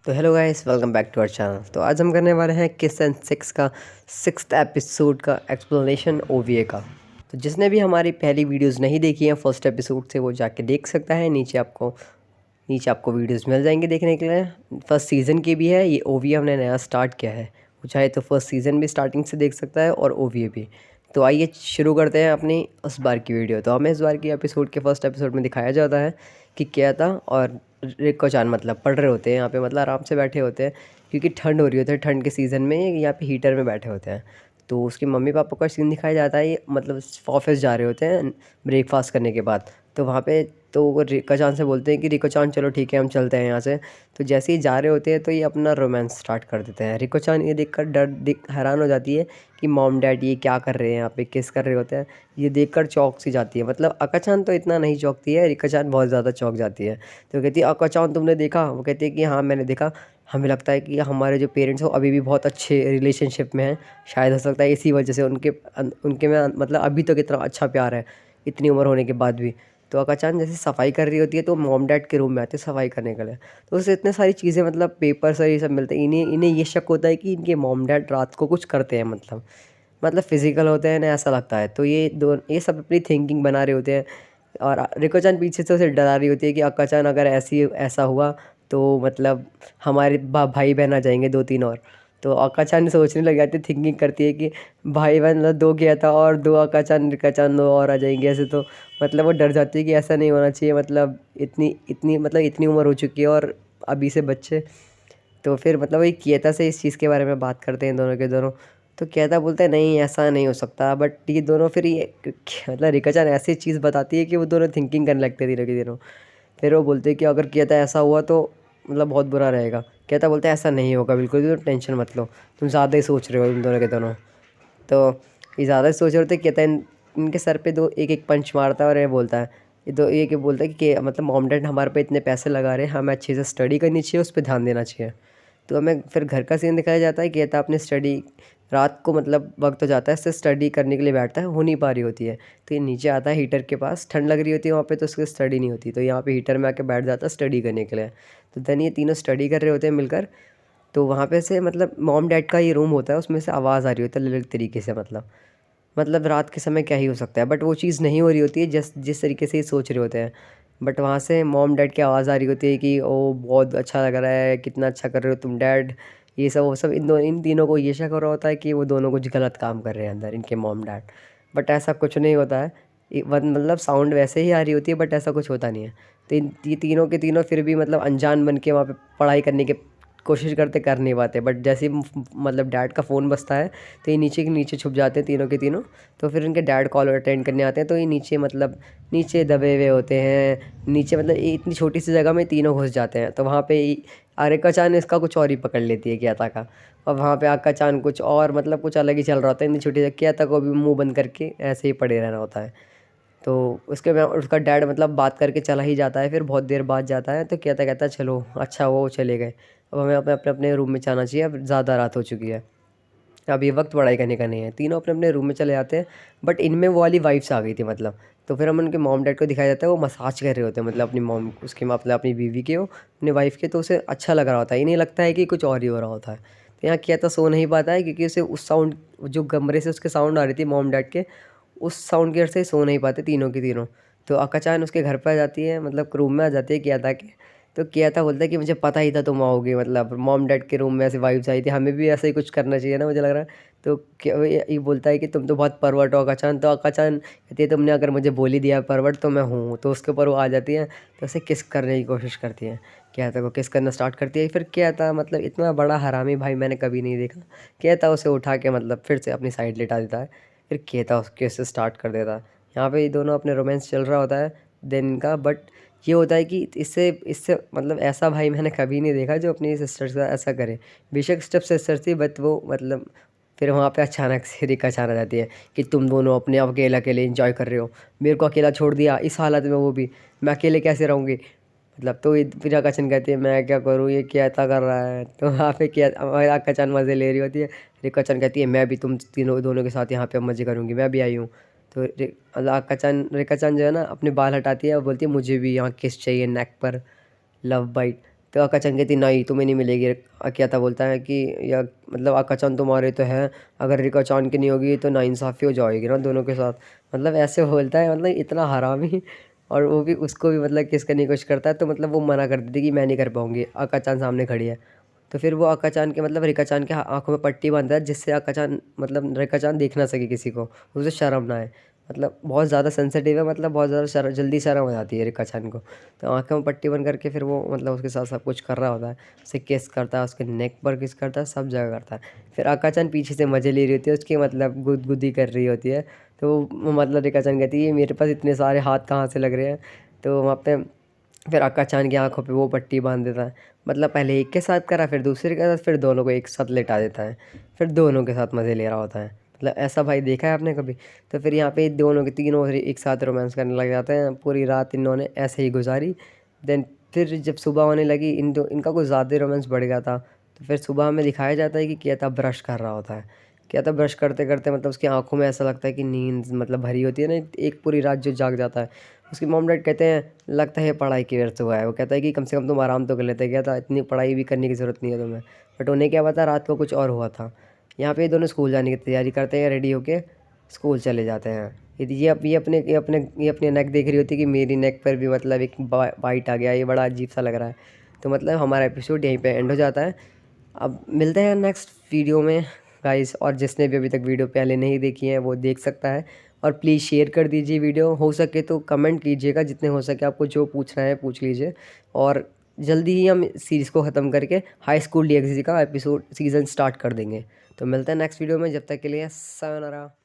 तो hello guys, welcome back to our channel. तो आज हम करने वाले हैं किस एंड सिक्स का 6th एपिसोड का एक्सप्लेनेशन ओवीए का। तो जिसने भी हमारी पहली वीडियोस नहीं देखी हैं फर्स्ट एपिसोड से, वो जाके देख सकता है। नीचे आपको वीडियोस मिल जाएंगे देखने के लिए। फर्स्ट सीज़न की भी है, ये ओवीए हमने नया स्टार्ट किया है। वो चाहे तो फर्स्ट सीज़न भी स्टार्टिंग से देख सकता है और ओवीए भी। तो आइए शुरू करते हैं अपनी इस बार की वीडियो। तो हमें इस बार की एपिसोड के फर्स्ट एपिसोड में दिखाया जाता है कि क्या था। और रिको चान मतलब पढ़ रहे होते हैं यहाँ पे, मतलब आराम से बैठे होते हैं क्योंकि ठंड हो रही होती है। ठंड के सीज़न में यहाँ पे हीटर में बैठे होते हैं। तो उसके मम्मी पापा का सीन दिखाया जाता है। ये मतलब ऑफिस जा रहे होते हैं ब्रेकफास्ट करने के बाद। तो वहाँ पे तो वो रिको चान से बोलते हैं कि रिको चान चलो ठीक है हम चलते हैं यहाँ से। तो जैसे ही जा रहे होते हैं तो ये अपना रोमांस स्टार्ट कर देते हैं। रिको चान ये देखकर हैरान हो जाती है कि मॉम डैड ये क्या कर रहे हैं, यहाँ पे किस कर रहे होते हैं। ये देखकर चौंक सी जाती है। मतलब अक्का चान तो इतना नहीं चौंकती है, रिको चान बहुत ज़्यादा चौंक जाती है। तो कहती है अक्का चान तुमने देखा? वो कहती है कि हाँ मैंने देखा। हमें लगता है कि हमारे जो पेरेंट्स हो अभी भी बहुत अच्छे रिलेशनशिप में हैं। शायद हो सकता है इसी वजह से उनके में मतलब अभी तक इतना अच्छा प्यार है, इतनी उम्र होने के बाद भी। तो अक्का चान जैसे सफाई कर रही होती है तो मॉम डैड के रूम में आते हैं सफाई करने के लिए। तो उससे इतने सारी चीज़ें मतलब पेपर्स और ये सब मिलते हैं। इन्हें ये शक होता है कि इनके मॉम डैड रात को कुछ करते हैं, मतलब फिजिकल होते हैं ना, ऐसा लगता है। तो ये सब अपनी थिंकिंग बना रहे होते हैं। और रिको चान पीछे से उसे डरा रही होती है कि अक्का चान अगर ऐसा हुआ तो मतलब हमारे भाई बहन आ जाएंगे 2-3 और। तो अक्का चान सोचने लग जाती है, थिंकिंग करती है कि भाई बहन मतलब 2 किया था और 2 अक्का चान रिका चान 2 और आ जाएंगे ऐसे। तो मतलब वो डर जाती है कि ऐसा नहीं होना चाहिए। मतलब इतनी उम्र हो चुकी है और अभी से बच्चे। तो फिर मतलब वही किएता से इस चीज़ के बारे में बात करते हैं दोनों के दोनों। तो किएता बोलता है नहीं ऐसा नहीं हो सकता। बट ये दोनों फिर ये मतलब रिका चान ऐसी चीज़ बताती है कि वो दोनों थिंकिंग करने लगते हैं धीरे धीरे। फिर वो बोलते हैं कि अगर किएता ऐसा हुआ तो मतलब बहुत बुरा रहेगा। किएता बोलता है ऐसा नहीं होगा बिल्कुल भी, तो टेंशन मत लो, तुम ज़्यादा ही सोच रहे हो तुम दोनों के दोनों। तो ये ज़्यादा ही सोच रहे थे। कहता है इनके सर पे दो एक एक पंच मारता है और ये बोलता है ये क्या बोलता है कि मतलब मॉम डैड हमारे पे इतने पैसे लगा रहे हैं, हमें अच्छे से स्टडी करनी चाहिए, उस पर ध्यान देना चाहिए। तो हमें फिर घर का सीन दिखाया जाता है कि कहता अपनी स्टडी रात को मतलब वक्त हो जाता है इससे स्टडी करने के लिए बैठता है, हो नहीं पा रही होती है। तो ये नीचे आता है हीटर के पास, ठंड लग रही होती है वहाँ पे, तो उसकी स्टडी नहीं होती। तो यहाँ पे हीटर में आके बैठ जाता है स्टडी करने के लिए। तो देन ये तीनों स्टडी कर रहे होते हैं मिलकर। तो वहाँ पे से मतलब मॉम डैड का ये रूम होता है, उसमें से आवाज़ आ रही होती है अलग तरीके से। मतलब रात के समय क्या ही हो सकता है, बट वो चीज़ नहीं हो रही होती है जिस तरीके से ये सोच रहे होते हैं। बट वहाँ से मॉम डैड की आवाज़ आ रही होती है कि ओ बहुत अच्छा लग रहा है, कितना अच्छा कर रहे हो तुम डैड। ये सब वो सब इन तीनों को ये शक हो रहा होता है कि वो दोनों कुछ गलत काम कर रहे हैं अंदर, इनके मॉम डैड। बट ऐसा कुछ नहीं होता है। मतलब साउंड वैसे ही आ रही होती है बट ऐसा कुछ होता नहीं है। तो ये तीनों के तीनों फिर भी मतलब अनजान बन के वहाँ पे पढ़ाई करने की कोशिश करते, कर नहीं पाते। बट जैसे ही मतलब डैड का फ़ोन बजता है तो ये नीचे के नीचे छुप जाते हैं तीनों के तीनों। तो फिर उनके डैड कॉल अटेंड करने आते हैं। तो ये नीचे मतलब नीचे दबे हुए होते हैं। नीचे मतलब ये इतनी छोटी सी जगह में तीनों घुस जाते हैं। तो वहाँ पे अरेका चान इसका कुछ और ही पकड़ लेती है कियाता का। और वहाँ पे आका चान कुछ और मतलब कुछ अलग ही चल रहा होता है। इतनी छोटी जगह कियाता को भी मुंह बंद करके ऐसे ही पड़े रहना होता है। तो उसका डैड मतलब बात करके चला ही जाता है। फिर बहुत देर बाद जाता है तो कहता है चलो अच्छा वो चले गए, अब हमें अपने अपने अपने रूम में जाना चाहिए, अब ज़्यादा रात हो चुकी है, अब ये वक्त पढ़ाई करने का नहीं है। तीनों अपने अपने रूम में चले जाते हैं। बट इनमें वो वाली वाइब्स आ गई थी मतलब। तो फिर हम उनके मॉम डैड को दिखाया जाता है, वो मसाज कर रहे होते हैं मतलब अपनी मॉम उसके मतलब अपनी बीवी के, वो अपनी वाइफ के। तो उसे अच्छा लग रहा होता है, ये नहीं लगता है कि कुछ और ही हो रहा होता है। तो यहाँ किया तो सो नहीं पाता है क्योंकि उसे उस साउंड जो कमरे से उसके साउंड आ रही थी मॉम डैड के, उस साउंड की वजह से सो नहीं पाते तीनों के तीनों। तो अक्का-चान उसके घर पे आ जाती है, मतलब रूम में आ जाती है कियाता के। तो कियाता बोलता है कि मुझे पता ही था तुम आओगे, मतलब मॉम डैड के रूम में ऐसी वाइब्स आई थी, हमें भी ऐसा ही कुछ करना चाहिए ना, मुझे लग रहा है। तो ये बोलता है कि तुम तो बहुत परवट हो अक्का-चान। तो अक्का-चान कहती है तुमने अगर मुझे बोल ही दिया परवट तो मैं हूँ। तो उसके ऊपर वो आ जाती है, तो उसे किस करने की कोशिश करती है। कियाता को किस करना स्टार्ट करती है। फिर कियाता मतलब इतना बड़ा हरामी भाई मैंने कभी नहीं देखा। कियाता उसे उठा के मतलब फिर से अपनी साइड लेटा देता है। फिर किएता उसके से स्टार्ट कर देता है। यहाँ पे ये दोनों अपने रोमांस चल रहा होता है देन इनका। बट ये होता है कि इससे इससे मतलब ऐसा भाई मैंने कभी नहीं देखा जो अपनी सिस्टर से ऐसा करे। बेशक स्टेप सिस्टर थी बट वो मतलब फिर वहाँ पे अचानक से रिका छाना जाती है कि तुम दोनों अपने आप अकेले अकेले इंजॉय कर रहे हो, मेरे को अकेला छोड़ दिया इस हालत में, वो भी मैं अकेले कैसे रहूँगी। मतलब तो फिर आकाशन कहती है मैं क्या करूँ, ये क्या ऐसा कर रहा है। तो वहाँ पे क्या आकाशन मज़े ले रही होती है। रिकाचन कहती है मैं भी तुम तीनों दोनों के साथ यहाँ पे अब मज़े करूँगी, मैं भी आई हूँ। तो रिकाचन जो है ना अपने बाल हटाती है और बोलती है मुझे भी यहाँ किस चाहिए नेक पर, लव बाइट। तो आका-चान कहती नहीं तुम्हें नहीं मिलेगी। अकियाता बोलता है कि या मतलब आका-चान तुम्हारे तो है, अगर रिका-चान की नहीं होगी तो नाइंसाफ़ी हो जाएगी ना दोनों के साथ। मतलब ऐसे बोलता है, मतलब इतना हरामी। और वो भी उसको भी मतलब किस करने की कोशिश करता है, तो मतलब वो मना कर देती है कि मैं नहीं कर पाऊँगी, आका-चान सामने खड़ी है। तो फिर वो आका-चान के मतलब रिका-चान के आँखों में पट्टी बाँधता है, जिससे आका-चान मतलब रिका-चान देख ना सके किसी को, उसे शर्म ना आए। मतलब बहुत ज़्यादा सेंसिटिव है, मतलब बहुत ज़्यादा जल्दी शर्म आ जाती है रिका-चान को। तो आँखों में पट्टी बंद करके फिर वो मतलब उसके साथ सब कुछ कर रहा होता है। उसे किस करता है, उसके नेक पर किस करता है, सब जगह करता है। फिर आका-चान पीछे से मज़े ले रही होती है, उसकी मतलब गुदगुदी कर रही होती है। तो वो मतलब रिका-चान कहती है, मेरे पास इतने सारे हाथ कहाँ से लग रहे हैं। तो वहाँ पे फिर आका-चान की आँखों पे वो पट्टी बाँध देता है। मतलब पहले एक के साथ करा, फिर दूसरे के साथ, फिर दोनों को एक साथ लेटा देता है। फिर दोनों के साथ मज़े ले रहा होता है। मतलब ऐसा भाई देखा है आपने कभी? तो फिर यहाँ पे दोनों के तीनों एक साथ रोमांस करने लग जाते हैं। पूरी रात इन्होंने ऐसे ही गुज़ारी। देन फिर जब सुबह होने लगी, इनका कुछ ज़्यादा रोमांस बढ़ गया था। तो फिर सुबह हमें दिखाया जाता है कि कियाता ब्रश कर रहा होता है। कियाता ब्रश करते-करते मतलब उसकी आँखों में ऐसा लगता है कि नींद मतलब भरी होती है ना, एक पूरी रात जो जाग जाता है। उसकी मॉम-डैड कहते हैं, लगता है ये पढ़ाई की वजह से हुआ है। वो कहता है कि कम से कम तुम आराम तो कर लेते। क्या था, इतनी पढ़ाई भी करने की ज़रूरत नहीं है तुम्हें। बट उन्हें क्या पता रात को कुछ और हुआ था। यहाँ पे ये दोनों स्कूल जाने की तैयारी करते हैं, रेडी होके स्कूल चले जाते हैं। ये अपने नेक देख रही होती है कि मेरी नेक पर भी मतलब एक बाइट आ गया, ये बड़ा अजीब-सा लग रहा है। तो मतलब हमारा एपिसोड यहीं पे एंड हो जाता है। अब मिलते हैं नेक्स्ट वीडियो में गाइस, और जिसने भी अभी तक वीडियो पहले नहीं देखी है वो देख सकता है। और प्लीज़ शेयर कर दीजिए वीडियो, हो सके तो कमेंट कीजिएगा, जितने हो सके आपको जो पूछना है पूछ लीजिए। और जल्दी ही हम सीरीज़ को ख़त्म करके हाई स्कूल डीएक्सजी का एपिसोड सीज़न स्टार्ट कर देंगे। तो मिलते हैं नेक्स्ट वीडियो में, जब तक के लिए सायोनारा।